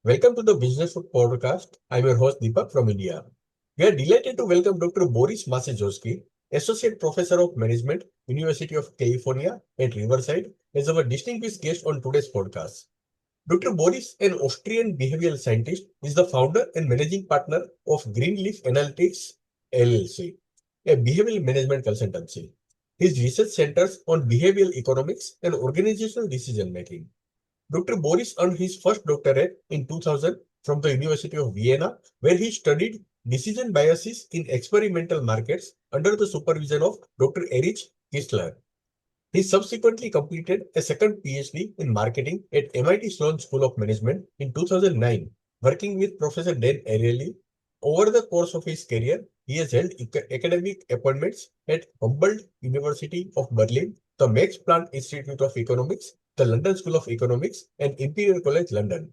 Welcome to the Businesstalk podcast. I'm your host Deepak from India. We are delighted to welcome Dr. Boris Maciejovsky, Associate Professor of Management, University of California at Riverside, as our distinguished guest on today's podcast. Dr. Boris, an Austrian behavioral scientist, is the founder and managing partner of Greenleaf Analytics LLC, a behavioral management consultancy. His research centers on behavioral economics and organizational decision making. Dr. Boris earned his first doctorate in 2000 from the University of Vienna, where he studied decision biases in experimental markets under the supervision of Dr. Erich Kistler. He subsequently completed a second PhD in marketing at MIT Sloan School of Management in 2009, working with Professor Dan Ariely. Over the course of his career, he has held academic appointments at Humboldt University of Berlin, the Max Planck Institute of Economics, the London School of Economics, and Imperial College London.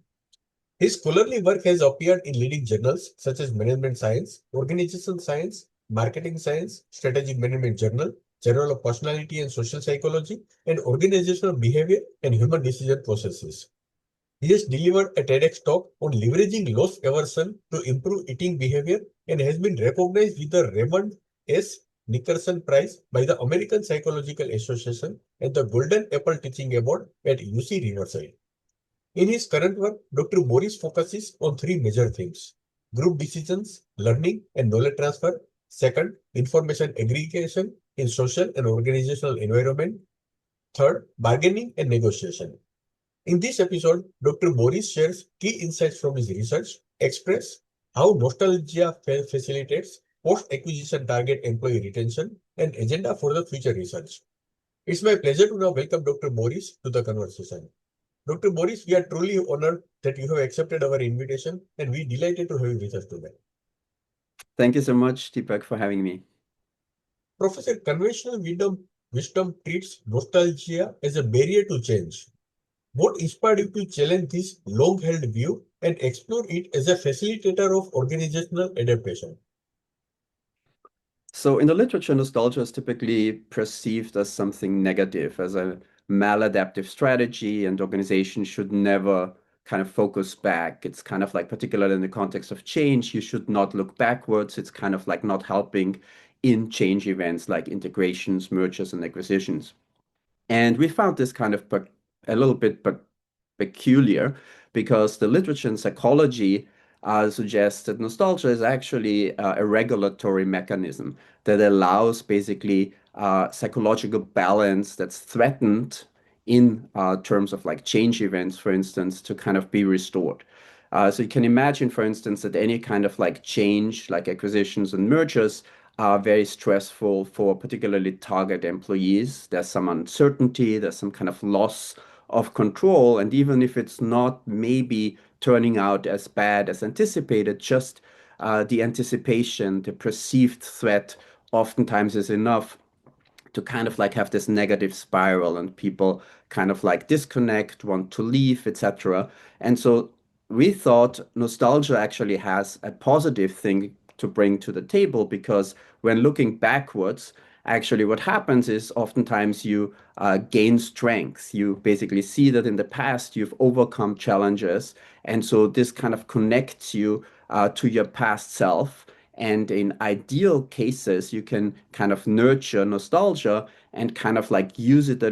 His scholarly work has appeared in leading journals such as Management Science, Organizational Science, Marketing Science, Strategic Management Journal, Journal of Personality and Social Psychology, and Organizational Behavior and Human Decision Processes. He has delivered a TEDx talk on leveraging loss aversion to improve eating behavior and has been recognized with the Raymond S. Nickerson Prize by the American Psychological Association and the Golden Apple Teaching Award at UC Riverside. In his current work, Dr. Boris focuses on three major themes: group decisions, learning, and knowledge transfer. Second, information aggregation in social and organizational environment. Third, bargaining and negotiation. In this episode, Dr. Boris shares key insights from his research, express how nostalgia facilitates post-acquisition target employee retention, and agenda for the future research. It's my pleasure to now welcome Dr. Boris to the conversation. Dr. Boris, we are truly honored that you have accepted our invitation and we are delighted to have you with us today. Thank you so much, Deepak, for having me. Professor, conventional wisdom treats nostalgia as a barrier to change. What inspired you to challenge this long-held view and explore it as a facilitator of organizational adaptation? So in the literature, nostalgia is typically perceived as something negative, as a maladaptive strategy, and organizations should never kind of focus back. It's kind of like, particularly in the context of change, you should not look backwards. It's kind of like not helping in change events like integrations, mergers, and acquisitions. And we found this kind of a little bit peculiar because the literature in psychology suggests that nostalgia is actually a regulatory mechanism that allows basically psychological balance that's threatened in terms of like change events, for instance, to kind of be restored. So you can imagine, for instance, that any kind of like change, like acquisitions and mergers, are very stressful for particularly target employees. There's some uncertainty, there's some kind of loss of control. And even if it's not maybe turning out as bad as anticipated, just the anticipation, the perceived threat oftentimes is enough to kind of like have this negative spiral and people kind of like disconnect, want to leave, etc. And so we thought nostalgia actually has a positive thing to bring to the table because when looking backwards, actually what happens is oftentimes you gain strength. You basically see that in the past you've overcome challenges. And so this kind of connects you to your past self. And in ideal cases, you can kind of nurture nostalgia and kind of like use it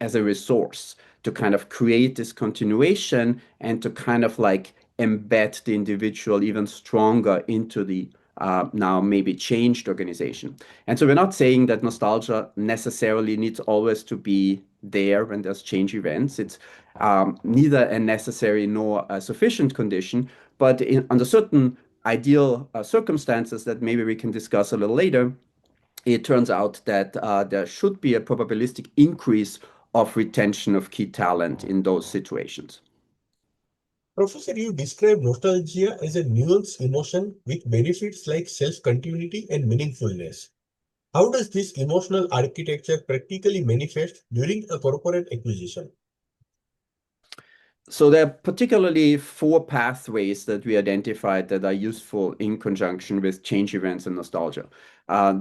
as a resource to kind of create this continuation and to kind of like embed the individual even stronger into the now maybe changed organization. And so we're not saying that nostalgia necessarily needs always to be there when there's change events. It's neither a necessary nor a sufficient condition, but under certain ideal circumstances that maybe we can discuss a little later, it turns out that there should be a probabilistic increase of retention of key talent in those situations. Professor, you describe nostalgia as a nuanced emotion with benefits like self-continuity and meaningfulness. How does this emotional architecture practically manifest during a corporate acquisition? So there are particularly four pathways that we identified that are useful in conjunction with change events and nostalgia.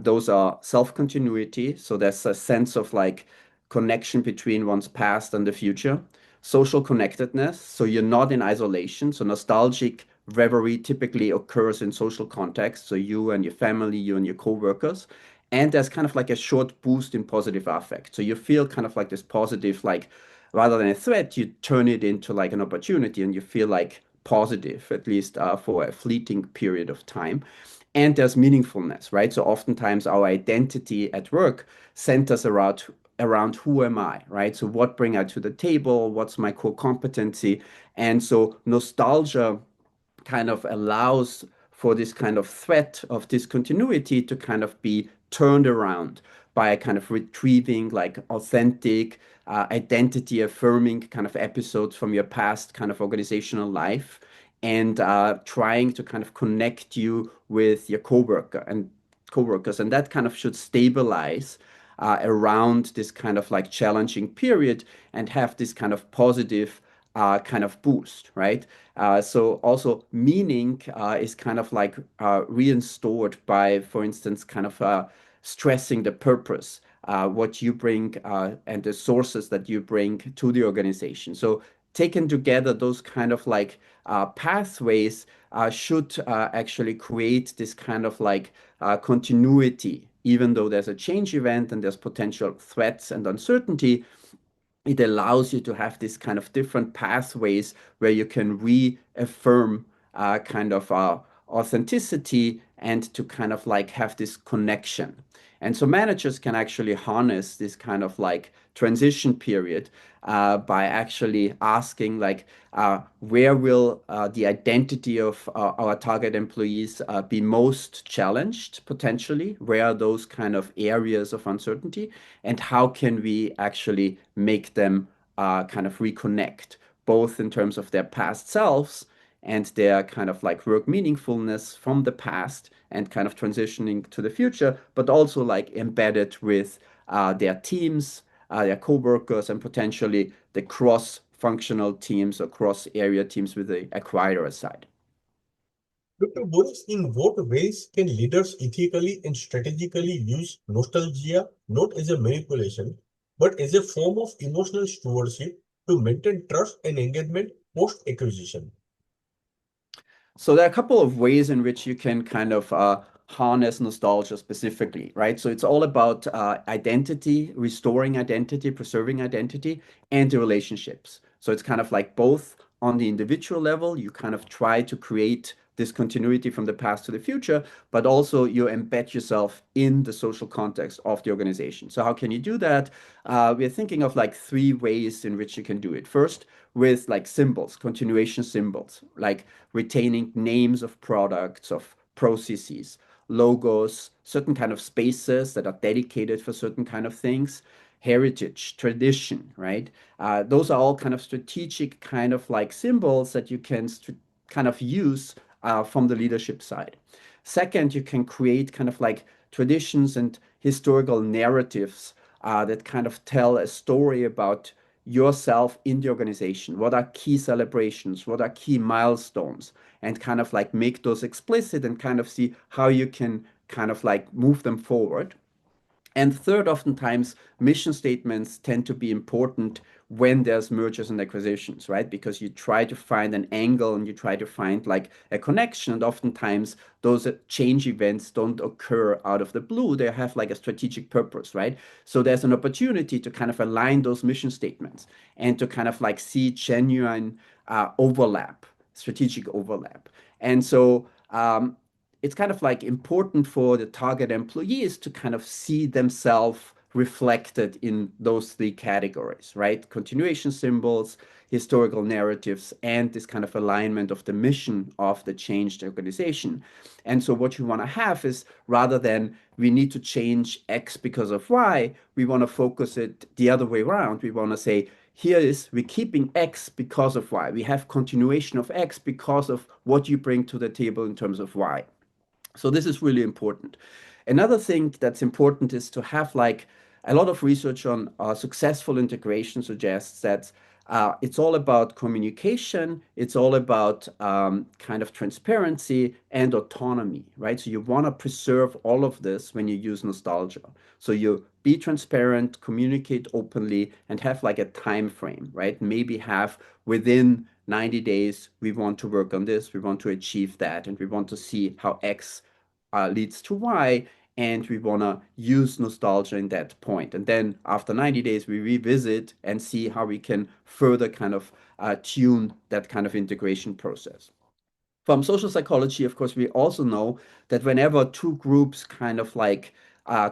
Those are self-continuity. So there's a sense of like connection between one's past and the future. social connectedness, so you're not in isolation. So nostalgic reverie typically occurs in social context, so you and your family, you and your coworkers. And there's kind of like a short boost in positive affect. So you feel kind of like this positive, like rather than a threat, you turn it into like an opportunity and you feel like positive, at least for a fleeting period of time. And there's meaningfulness, right? So oftentimes our identity at work centers around who am I, right? So what bring I to the table? What's my core competency? And so nostalgia kind of allows for this kind of threat of discontinuity to kind of be turned around by kind of retrieving like authentic, identity affirming kind of episodes from your past kind of organizational life and trying to kind of connect you with your coworkers, and that kind of should stabilize around this kind of like challenging period and have this kind of positive kind of boost, right? So also meaning is kind of like reinstored by, for instance, kind of stressing the purpose, what you bring and the sources that you bring to the organization. So taken together, those kind of like pathways should actually create this kind of like continuity, even though there's a change event and there's potential threats and uncertainty. It allows you to have this kind of different pathways where you can reaffirm kind of authenticity and to kind of like have this connection. And so managers can actually harness this kind of like transition period by actually asking like where will the identity of our target employees be most challenged potentially? Where are those kind of areas of uncertainty? And how can we actually make them kind of reconnect, both in terms of their past selves and their kind of like work meaningfulness from the past and kind of transitioning to the future, but also like embedded with their teams, their co-workers, and potentially the cross-functional teams or cross-area teams with the acquirer side. Dr. Boris, in what ways can leaders ethically and strategically use nostalgia not as a manipulation, but as a form of emotional stewardship to maintain trust and engagement post-acquisition? So there are a couple of ways in which you can kind of harness nostalgia specifically, right? So it's all about identity, restoring identity, preserving identity, and the relationships. So it's kind of like both on the individual level, you kind of try to create this continuity from the past to the future, but also you embed yourself in the social context of the organization. So how can you do that? We're thinking of like three ways in which you can do it. First, with like symbols, continuation symbols, like retaining names of products, of processes, logos, certain kind of spaces that are dedicated for certain kind of things, heritage, tradition, right? Those are all kind of strategic kind of like symbols that you can kind of use from the leadership side. Second, you can create kind of like traditions and historical narratives that kind of tell a story about yourself in the organization. What are key celebrations? What are key milestones? And kind of like make those explicit and kind of see how you can kind of like move them forward. And third, oftentimes, mission statements tend to be important when there's mergers and acquisitions, right? Because you try to find an angle and you try to find like a connection. And oftentimes, those change events don't occur out of the blue. They have like a strategic purpose, right? So there's an opportunity to kind of align those mission statements and to kind of like see genuine overlap, strategic overlap. And so, it's kind of like important for the target employees to kind of see themselves reflected in those three categories, right? Continuation symbols, historical narratives, and this kind of alignment of the mission of the changed organization. And so what you want to have is rather than we need to change X because of Y, we want to focus it the other way around. We want to say, here is we're keeping X because of Y. We have continuation of X because of what you bring to the table in terms of Y. So this is really important. Another thing that's important is to have like a lot of research on successful integration suggests that it's all about communication, it's all about kind of transparency and autonomy, right? So you want to preserve all of this when you use nostalgia. So you be transparent, communicate openly, and have like a time frame, right? Maybe have within 90 days, we want to work on this, we want to achieve that, and we want to see how X leads to Y, and we want to use nostalgia in that point. And then after 90 days, we revisit and see how we can further kind of tune that kind of integration process. From social psychology, of course, we also know that whenever two groups kind of like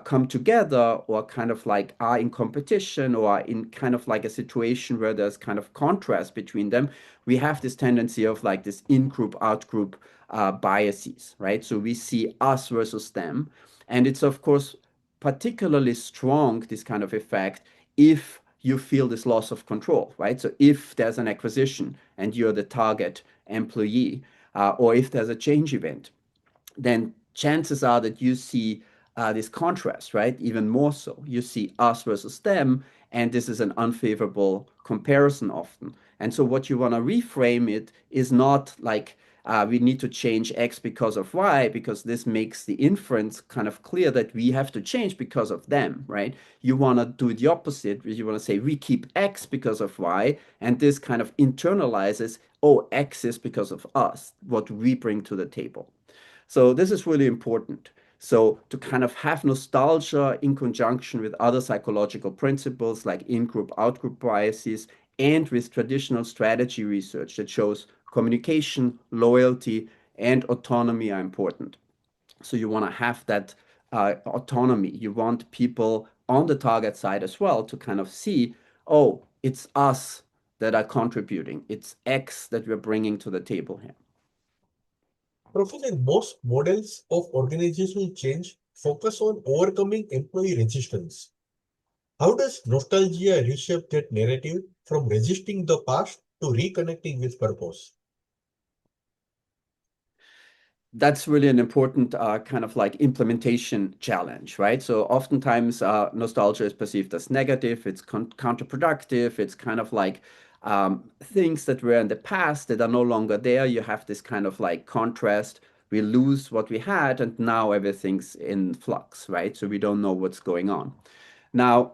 come together or kind of like are in competition or in kind of like a situation where there's kind of contrast between them, we have this tendency of like this in-group, out-group biases, right? So we see us versus them. And it's, of course, particularly strong, this kind of effect, if you feel this loss of control, right? So if there's an acquisition and you're the target employee, or if there's a change event, then chances are that you see this contrast, right? Even more so. You see us versus them, and this is an unfavorable comparison often. And so, what you want to reframe it is not like we need to change X because of Y, because this makes the inference kind of clear that we have to change because of them, right? You want to do the opposite. You want to say we keep X because of Y, and this kind of internalizes, oh, X is because of us, what we bring to the table. So this is really important. So to kind of have nostalgia in conjunction with other psychological principles like in-group, out-group biases, and with traditional strategy research that shows communication, loyalty, and autonomy are important. So you want to have that autonomy. You want people on the target side as well to kind of see, oh, it's us that are contributing. It's X that we're bringing to the table here. Professor, most models of organizational change focus on overcoming employee resistance. How does nostalgia reshape that narrative from resisting the past to reconnecting with purpose? That's really an important kind of like implementation challenge, right? So oftentimes nostalgia is perceived as negative, it's counterproductive, it's kind of like things that were in the past that are no longer there. You have this kind of like contrast. We lose what we had, and now everything's in flux, right? So we don't know what's going on. Now,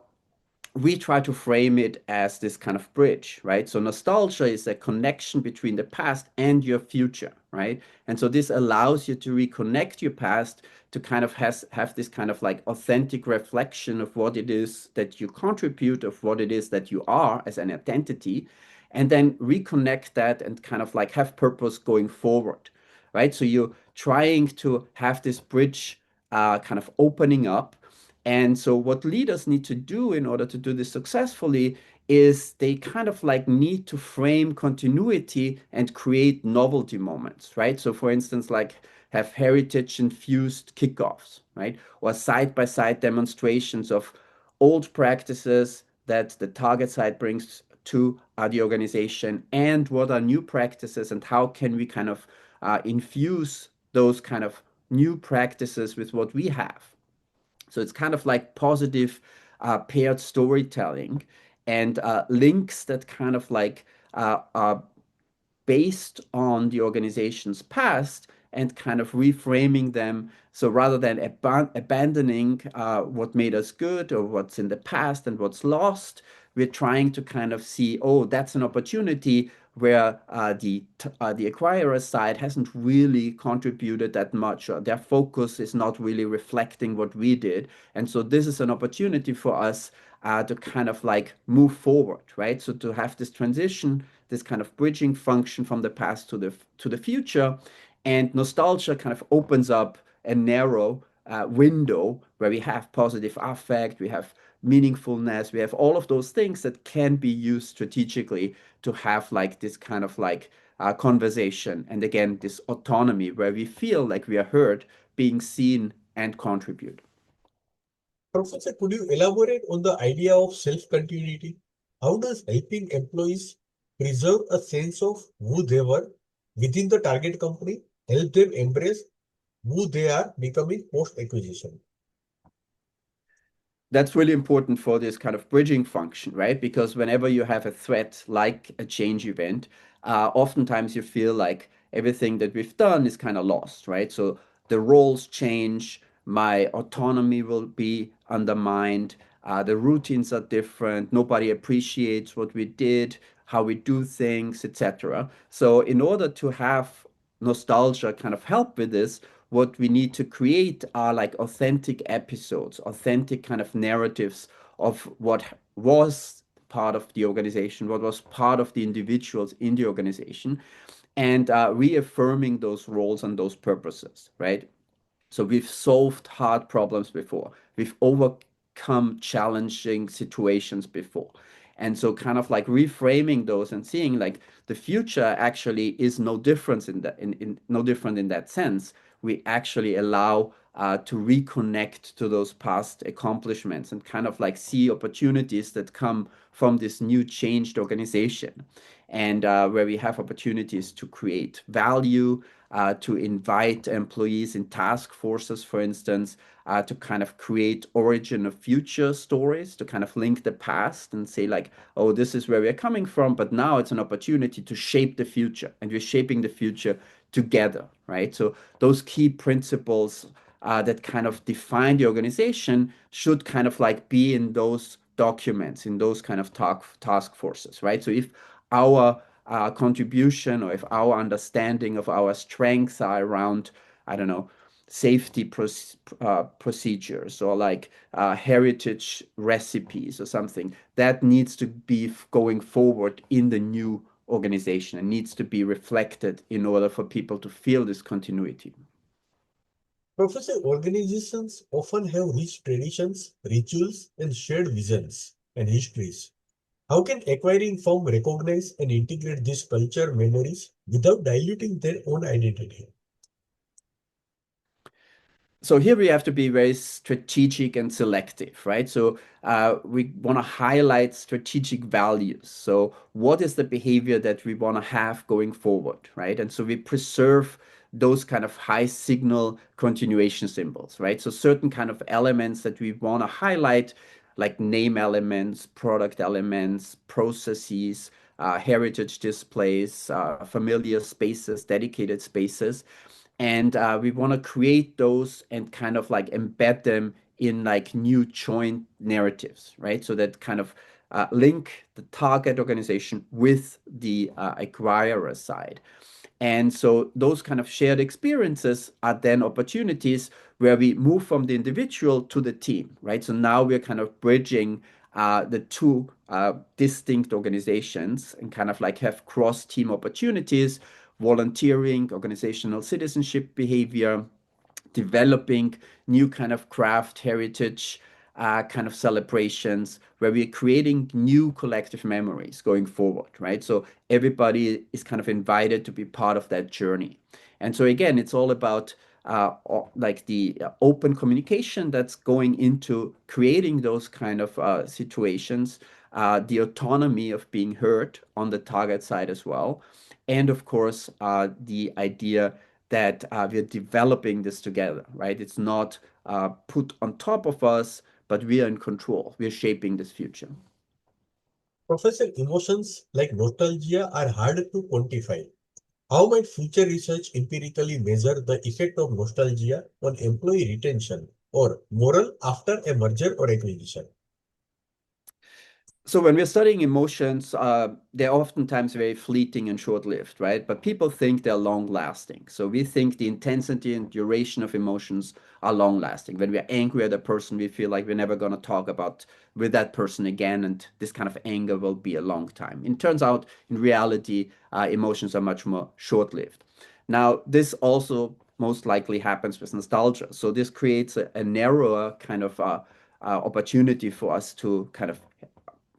we try to frame it as this kind of bridge, right? So nostalgia is a connection between the past and your future, right? And so this allows you to reconnect your past to kind of have this kind of like authentic reflection of what it is that you contribute, of what it is that you are as an identity, and then reconnect that and kind of like have purpose going forward, right? So you're trying to have this bridge kind of opening up. And so what leaders need to do in order to do this successfully is they kind of like need to frame continuity and create novelty moments, right? So for instance, like have heritage infused kickoffs, right? Or side by side demonstrations of old practices that the target side brings to the organization, and what are new practices, and how can we kind of infuse those kind of new practices with what we have. So it's kind of like positive paired storytelling and links that kind of like are based on the organization's past and kind of reframing them. So rather than abandoning what made us good or what's in the past and what's lost, we're trying to kind of see, oh, that's an opportunity where the acquirer side hasn't really contributed that much, or their focus is not really reflecting what we did. And so this is an opportunity for us to kind of like move forward, right? So to have this transition, this kind of bridging function from the past to the future, and nostalgia kind of opens up a narrow window where we have positive affect, we have meaningfulness, we have all of those things that can be used strategically to have like this kind of like conversation, and again this autonomy where we feel like we are heard, being seen, and contribute. Professor, could you elaborate on the idea of self-continuity? How does helping employees preserve a sense of who they were within the target company help them embrace who they are becoming post-acquisition? That's really important for this kind of bridging function, right? Because whenever you have a threat like a change event, oftentimes you feel like everything that we've done is kind of lost, right? So the roles change, my autonomy will be undermined, the routines are different, nobody appreciates what we did, how we do things, etc. So in order to have nostalgia kind of help with this, what we need to create are like authentic episodes, authentic kind of narratives of what was part of the organization, what was part of the individuals in the organization, and reaffirming those roles and those purposes, right? So we've solved hard problems before. We've overcome challenging situations before. And so kind of like reframing those and seeing like the future actually is no difference in that in no different in that sense. We actually allow to reconnect to those past accomplishments and kind of like see opportunities that come from this new changed organization and where we have opportunities to create value, to invite employees in task forces, for instance, to kind of create origin of future stories, to kind of link the past and say like, oh, this is where we're coming from, but now it's an opportunity to shape the future, and we're shaping the future together, right? So those key principles that kind of define the organization should kind of like be in those documents, in those kind of task forces, right? So if our contribution or if our understanding of our strengths are around, I don't know, safety procedures or like heritage recipes or something, that needs to be going forward in the new organization and needs to be reflected in order for people to feel this continuity. Professor, organizations often have rich traditions, rituals, and shared visions and histories. How can acquiring firm recognize and integrate these culture memories without diluting their own identity? So here we have to be very strategic and selective, right? So we want to highlight strategic values. So what is the behavior that we want to have going forward, right? And so we preserve those kind of high signal continuation symbols, right? So certain kind of elements that we want to highlight, like name elements, product elements, processes, heritage displays, familiar spaces, dedicated spaces, and we want to create those and kind of like embed them in like new joint narratives, right? So that kind of link the target organization with the acquirer side. And so those kind of shared experiences are then opportunities where we move from the individual to the team, right? So now we're kind of bridging the two distinct organizations and kind of like have cross team opportunities, volunteering, organizational citizenship behavior, developing new kind of craft heritage kind of celebrations where we're creating new collective memories going forward, right? So everybody is kind of invited to be part of that journey. And so again, it's all about like the open communication that's going into creating those kind of situations, the autonomy of being heard on the target side as well, and of course the idea that we're developing this together, right? It's not put on top of us, but we are in control. We're shaping this future. Professor, emotions like nostalgia are hard to quantify. How might future research empirically measure the effect of nostalgia on employee retention or morale after a merger or acquisition? So when we're studying emotions, they're oftentimes very fleeting and short-lived, right? But people think they're long-lasting. So we think the intensity and duration of emotions are long-lasting. When we're angry at a person, we feel like we're never going to talk about with that person again, and this kind of anger will be a long time. It turns out, in reality, emotions are much more short-lived. Now, this also most likely happens with nostalgia. So this creates a narrower kind of opportunity for us to kind of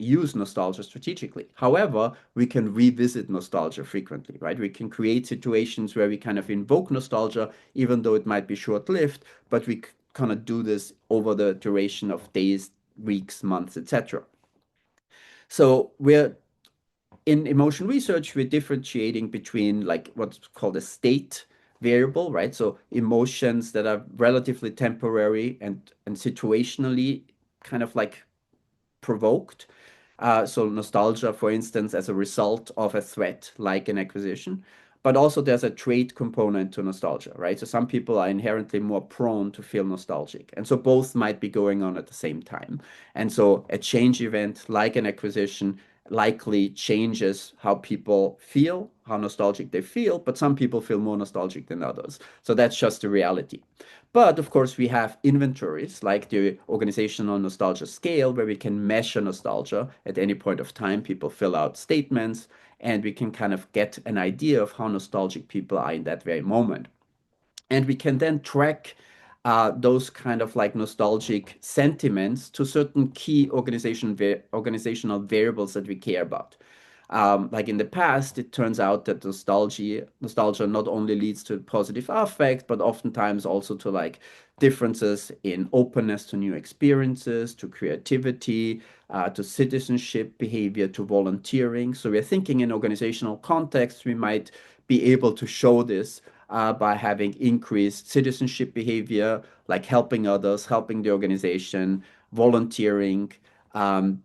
use nostalgia strategically. However, we can revisit nostalgia frequently, right? We can create situations where we kind of invoke nostalgia, even though it might be short-lived, but we kind of do this over the duration of days, weeks, months, etc. So we're in emotion research, we're differentiating between like what's called a state variable, right? So emotions that are relatively temporary and situationally kind of like provoked. So nostalgia, for instance, as a result of a threat like an acquisition. But also there's a trait component to nostalgia, right? So some people are inherently more prone to feel nostalgic. And so both might be going on at the same time. And so a change event like an acquisition likely changes how people feel, how nostalgic they feel, but some people feel more nostalgic than others. So that's just the reality. But of course, we have inventories like the organizational nostalgia scale, where we can measure nostalgia at any point of time. People fill out statements, and we can kind of get an idea of how nostalgic people are in that very moment. And we can then track those kind of like nostalgic sentiments to certain key organizational variables that we care about. Like in the past, it turns out that nostalgia not only leads to positive affect, but oftentimes also to like differences in openness to new experiences, to creativity, to citizenship behavior, to volunteering. So we're thinking in organizational context, we might be able to show this by having increased citizenship behavior, like helping others, helping the organization, volunteering, um,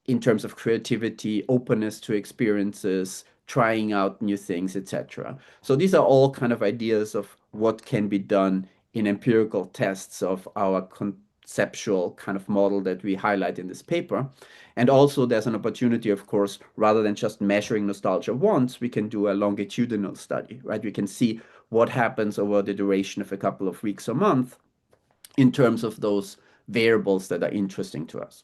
in terms of creativity, openness to experiences, trying out new things, etc. So these are all kind of ideas of what can be done in empirical tests of our conceptual kind of model that we highlight in this paper. And also there's an opportunity, of course, rather than just measuring nostalgia once, we can do a longitudinal study, right? We can see what happens over the duration of a couple of weeks or months in terms of those variables that are interesting to us.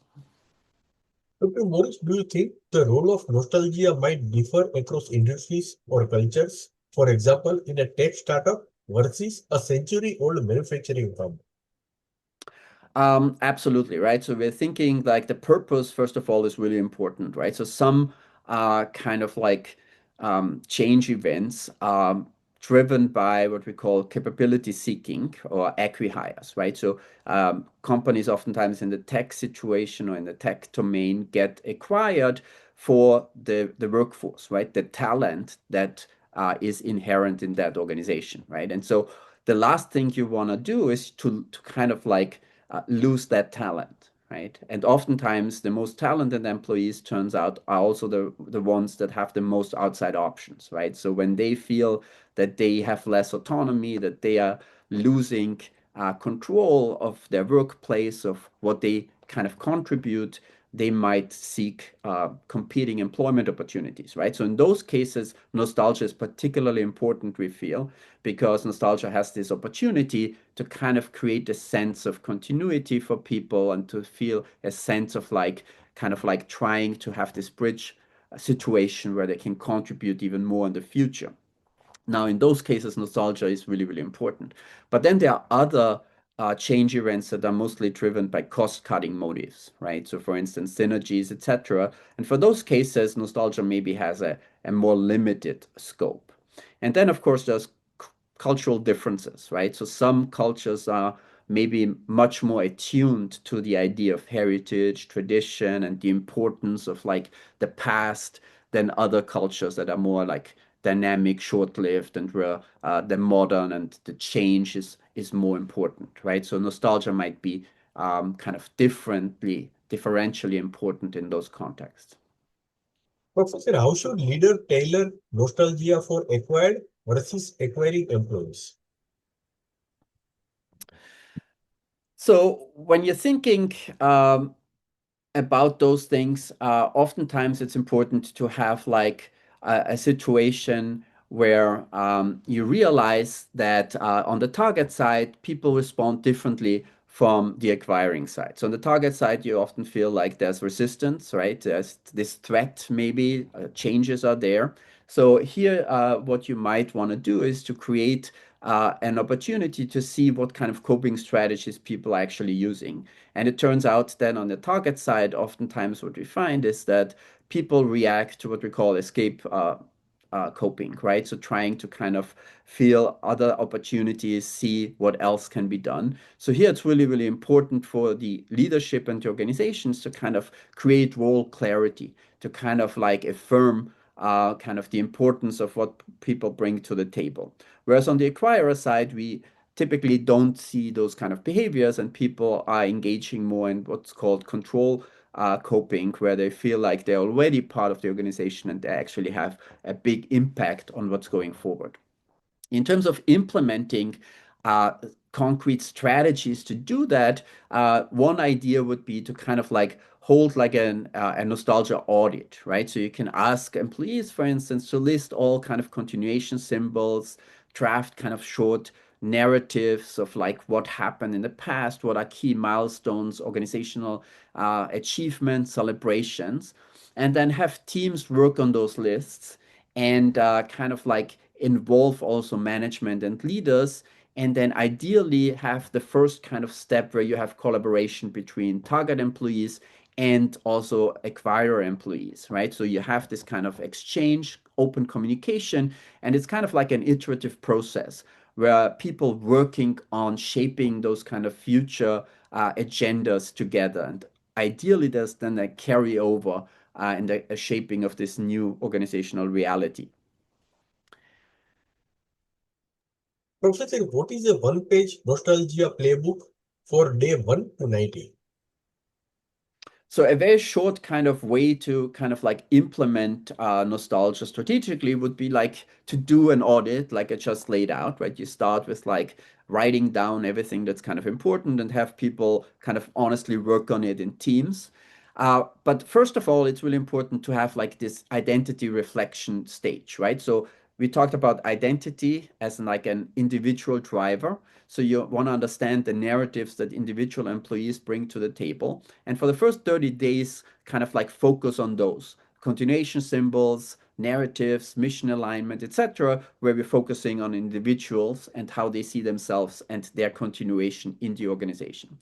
Dr. Morris, do you think the role of nostalgia might differ across industries or cultures? For example, in a tech startup versus a century-old manufacturing firm? Absolutely, right? So we're thinking like the purpose, first of all, is really important, right? So some kind of like change events are driven by what we call capability seeking or acqui-hires, right? So companies oftentimes in the tech situation or in the tech domain get acquired for the workforce, right? The talent that is inherent in that organization, right? And so the last thing you want to do is to kind of like lose that talent, right? And oftentimes the most talented employees turns out are also the ones that have the most outside options, right? So when they feel that they have less autonomy, that they are losing control of their workplace, of what they kind of contribute, they might seek competing employment opportunities, right? So in those cases, nostalgia is particularly important, we feel, because nostalgia has this opportunity to kind of create a sense of continuity for people and to feel a sense of like kind of like trying to have this bridge situation where they can contribute even more in the future. Now, in those cases, nostalgia is really, really important. But then there are other change events that are mostly driven by cost-cutting motives, right? So, for instance, synergies, etc. And for those cases, nostalgia maybe has a more limited scope. And then, of course, there's cultural differences, right? So some cultures are maybe much more attuned to the idea of heritage, tradition, and the importance of like the past than other cultures that are more like dynamic, short-lived, and where the modern and the change is more important, right? So nostalgia might be kind of differentially important in those contexts. Professor, how should leader tailor nostalgia for acquired versus acquiring employees? So when you're thinking about those things, oftentimes it's important to have like a situation where you realize that on the target side, people respond differently from the acquiring side. So on the target side, you often feel like there's resistance, right? There's this threat, maybe changes are there. So here, what you might want to do is to create an opportunity to see what kind of coping strategies people are actually using. And it turns out that on the target side, oftentimes what we find is that people react to what we call escape coping, right? So trying to kind of feel other opportunities, see what else can be done. So here it's really, really important for the leadership and the organizations to kind of create role clarity, to kind of like affirm kind of the importance of what people bring to the table. Whereas on the acquirer side, we typically don't see those kind of behaviors, and people are engaging more in what's called control coping, where they feel like they're already part of the organization and they actually have a big impact on what's going forward. In terms of implementing uh, concrete strategies to do that, one idea would be to kind of like hold like a nostalgia audit, right? So you can ask employees, for instance, to list all kind of continuation symbols, draft kind of short narratives of like what happened in the past, what are key milestones, organizational achievements, celebrations, and then have teams work on those lists and kind of like involve also management and leaders, and then ideally have the first kind of step where you have collaboration between target employees and also acquirer employees, right? So you have this kind of exchange, open communication, and it's kind of like an iterative process where people working on shaping those kind of future agendas together. And ideally, there's then a carryover and a shaping of this new organizational reality. Professor, what is a one-page nostalgia playbook for day 1 to 90? So a very short kind of way to kind of like implement nostalgia strategically would be like to do an audit, like I just laid out, right? You start with like writing down everything that's kind of important and have people kind of honestly work on it in teams. But first of all, it's really important to have like this identity reflection stage, right? So we talked about identity as like an individual driver. So you want to understand the narratives that individual employees bring to the table. And for the first 30 days, kind of like focus on those continuation symbols, narratives, mission alignment, etc., where we're focusing on individuals and how they see themselves and their continuation in the organization.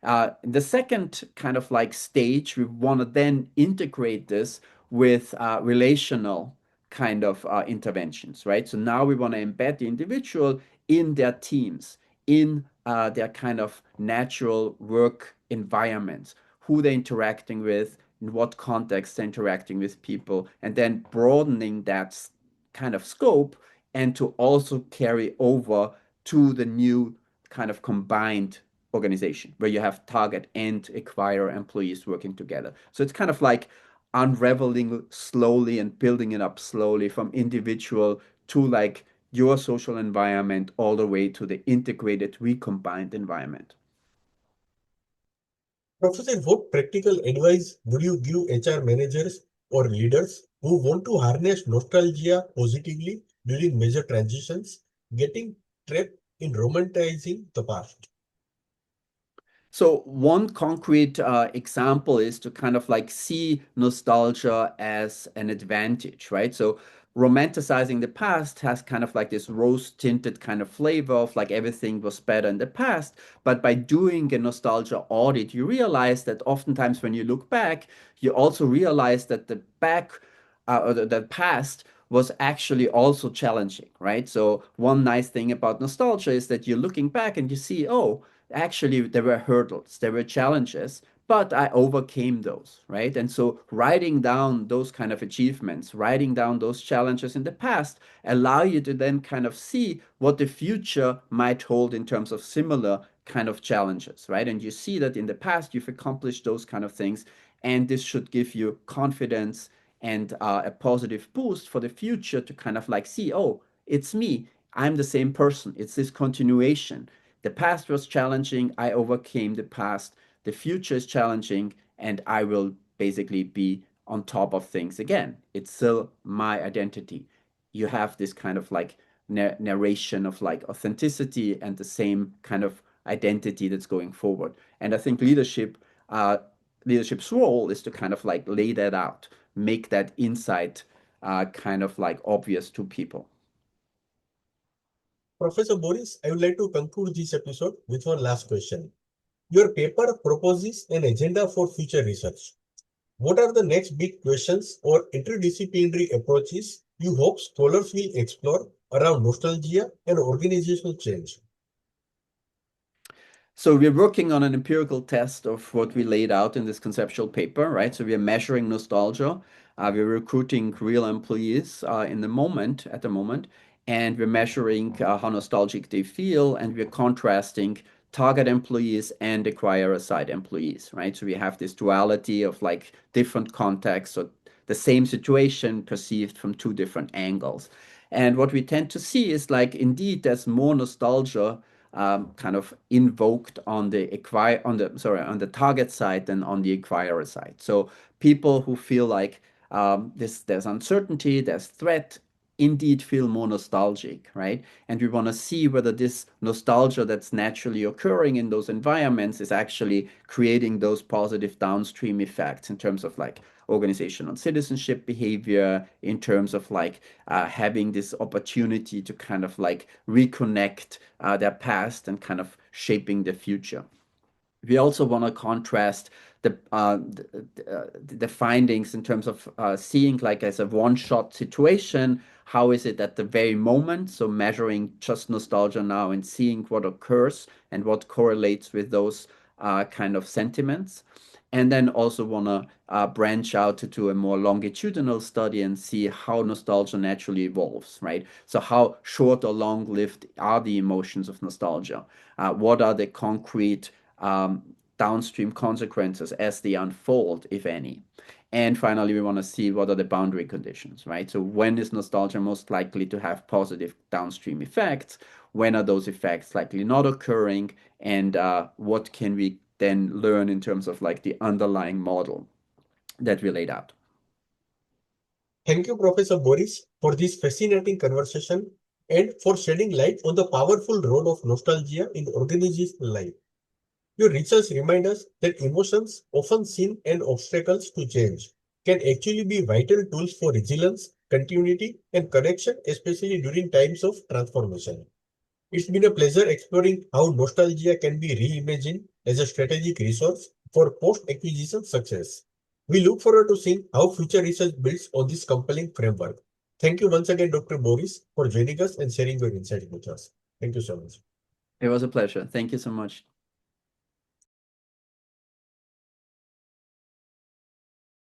The second kind of like stage, we want to then integrate this with relational kind of interventions, right? So now we want to embed the individual in their teams, in their kind of natural work environments, who they're interacting with, in what context they're interacting with people, and then broadening that kind of scope and to also carry over to the new kind of combined organization where you have target and acquire employees working together. So it's kind of like unraveling slowly and building it up slowly from individual to like your social environment all the way to the integrated recombined environment. Professor, what practical advice would you give HR managers or leaders who want to harness nostalgia positively during major transitions, getting trapped in romanticizing the past? So one concrete example is to kind of like see nostalgia as an advantage, right? So romanticizing the past has kind of like this rose-tinted kind of flavor of like everything was better in the past. But by doing a nostalgia audit, you realize that oftentimes when you look back, you also realize that the back or the past was actually also challenging, right? So one nice thing about nostalgia is that you're looking back and you see, oh, actually there were hurdles, there were challenges, but I overcame those, right? And so writing down those kind of achievements, writing down those challenges in the past allow you to then kind of see what the future might hold in terms of similar kind of challenges, right? And you see that in the past you've accomplished those kind of things, and this should give you confidence and a positive boost for the future to kind of like see, oh, it's me. I'm the same person. It's this continuation. The past was challenging. I overcame the past. The future is challenging, and I will basically be on top of things again. It's still my identity. You have this kind of like narration of like authenticity and the same kind of identity that's going forward. And I think leadership's role is to kind of like lay that out, make that insight kind of like obvious to people. Professor Boris, I would like to conclude this episode with one last question. Your paper proposes an agenda for future research. What are the next big questions or interdisciplinary approaches you hope scholars will explore around nostalgia and organizational change? So we're working on an empirical test of what we laid out in this conceptual paper, right? So we are measuring nostalgia. We're recruiting real employees at the moment, and we're measuring how nostalgic they feel, and we're contrasting target employees and acquirer side employees, right? So we have this duality of like different contexts, or the same situation perceived from two different angles. And what we tend to see is like indeed there's more nostalgia kind of invoked on the on the target side than on the acquirer side. So people who feel like there's uncertainty, there's threat, indeed feel more nostalgic, right? And we want to see whether this nostalgia that's naturally occurring in those environments is actually creating those positive downstream effects in terms of like organizational citizenship behavior, in terms of like having this opportunity to kind of like reconnect their past and kind of shaping the future. We also want to contrast the findings in terms of seeing like as a one-shot situation, how is it at the very moment? So measuring just nostalgia now and seeing what occurs and what correlates with those kind of sentiments. And then also want to branch out to a more longitudinal study and see how nostalgia naturally evolves, right? So how short or long-lived are the emotions of nostalgia? What are the concrete downstream consequences as they unfold, if any? And finally, we want to see what are the boundary conditions, right? So when is nostalgia most likely to have positive downstream effects? When are those effects likely not occurring? And what can we then learn in terms of like the underlying model that we laid out? Thank you, Professor Boris, for this fascinating conversation and for shedding light on the powerful role of nostalgia in organizational life. Your research reminds us that emotions, often seen as obstacles to change, can actually be vital tools for resilience, continuity, and connection, especially during times of transformation. It's been a pleasure exploring how nostalgia can be reimagined as a strategic resource for post-acquisition success. We look forward to seeing how future research builds on this compelling framework. Thank you once again, Dr. Boris, for joining us and sharing your insights with us. Thank you so much. It was a pleasure. Thank you so much.